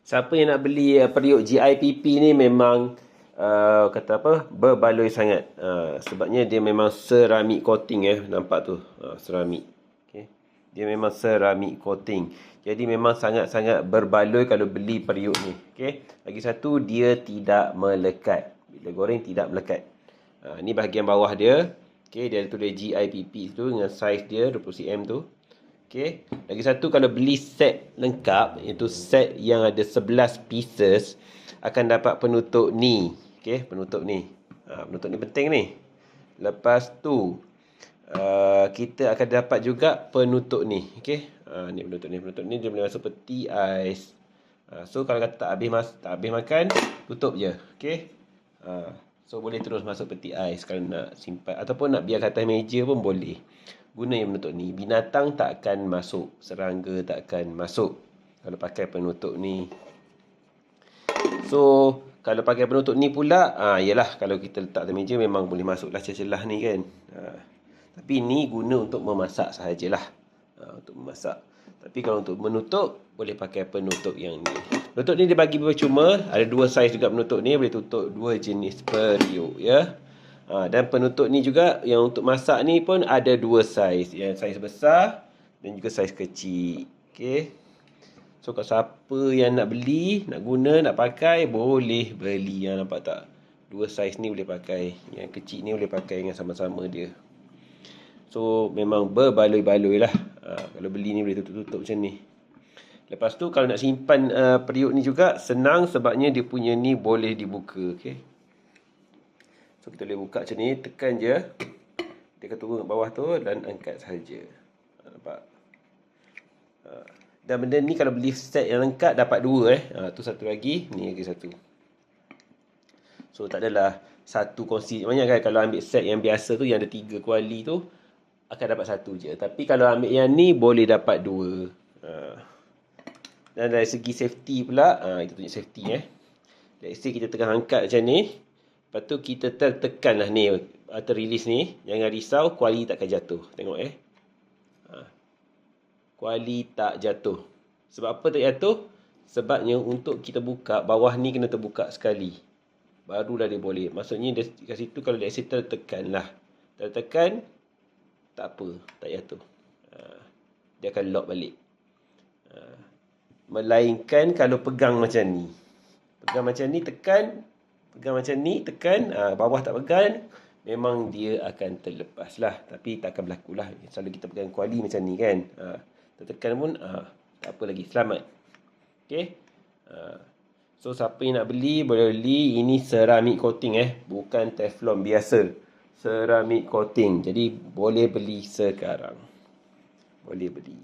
Siapa yang nak beli periuk GIPP ni memang kata apa, berbaloi sangat. Sebabnya dia memang ceramik coating nampak tu. Ceramik. Okay. Dia memang ceramik coating. Jadi memang sangat-sangat berbaloi kalau beli periuk ni. Okay. Lagi satu, dia tidak melekat. Bila goreng tidak melekat. Ni bahagian bawah dia. Okay. Dia ada tulis GIPP tu dengan saiz dia 20cm tu. Okay. Lagi satu, kalau beli set lengkap, iaitu set yang ada 11 pieces, akan dapat penutup ni. Okay, penutup ni. Penutup ni penting ni. Lepas tu, kita akan dapat juga penutup ni. Okay. Ni penutup ni. Penutup ni dia boleh masuk peti ais. So, kalau kata tak habis makan, tutup je. Okay. So, boleh terus masuk peti ais kalau nak simpan. Ataupun nak biar kat atas meja pun boleh. Guna yang penutup ni. Binatang tak akan masuk. Serangga tak akan masuk kalau pakai penutup ni. So, kalau pakai penutup ni pula, yalah, kalau kita letak atas meja memang boleh masuklah celah-celah ni kan. Tapi ni guna untuk memasak sahajalah. Untuk memasak. Tapi kalau untuk menutup, boleh pakai penutup yang ni. Penutup ni dia bagi percuma. Ada dua saiz juga penutup ni. Boleh tutup dua jenis periuk ya. Dan penutup ni juga yang untuk masak ni pun ada dua saiz. Yang saiz besar dan juga saiz kecil. Okay. So kalau siapa yang nak beli, nak guna, nak pakai, boleh beli. Nampak tak? Dua saiz ni boleh pakai. Yang kecil ni boleh pakai dengan sama-sama dia. So memang berbaloi-baloi lah. Kalau beli ni boleh tutup-tutup macam ni. Lepas tu kalau nak simpan periuk ni juga senang sebabnya dia punya ni boleh dibuka. Okay. So kita boleh buka macam ni, tekan je. Dia akan turun ke bawah tu dan angkat sahaja. Nampak? Dan benda ni kalau beli set yang lengkap dapat dua tu satu lagi, ni lagi satu. So tak adalah satu kongsi banyak kan. Kalau ambil set yang biasa tu yang ada 3 kuali tu akan dapat satu je. Tapi kalau ambil yang ni boleh dapat dua. Dan dari segi safety pula, kita tunjuk safety Let's say kita tengah angkat macam ni. Lepas tu kita tekanlah ni atau release ni. Jangan risau, kuali takkan jatuh. Tengok kuali tak jatuh. Sebab apa tak jatuh? Sebabnya untuk kita buka, bawah ni kena terbuka sekali. Barulah dia boleh. Maksudnya kat situ kalau let's say tertekan lah. Tertekan, tak apa, tak jatuh. Dia akan lock balik. Melainkan kalau pegang macam ni. Pegang macam ni, tekan. Pegang macam ni, tekan. Bawah tak pegang, memang dia akan terlepas lah. Tapi tak akan berlaku lah. Selalu kita pegang kuali macam ni kan. Tertekan pun, tak apa lagi. Selamat. Okay. So, siapa yang nak beli, boleh beli. Ini ceramik coating bukan teflon biasa. Ceramik coating. Jadi, boleh beli sekarang. Boleh beli.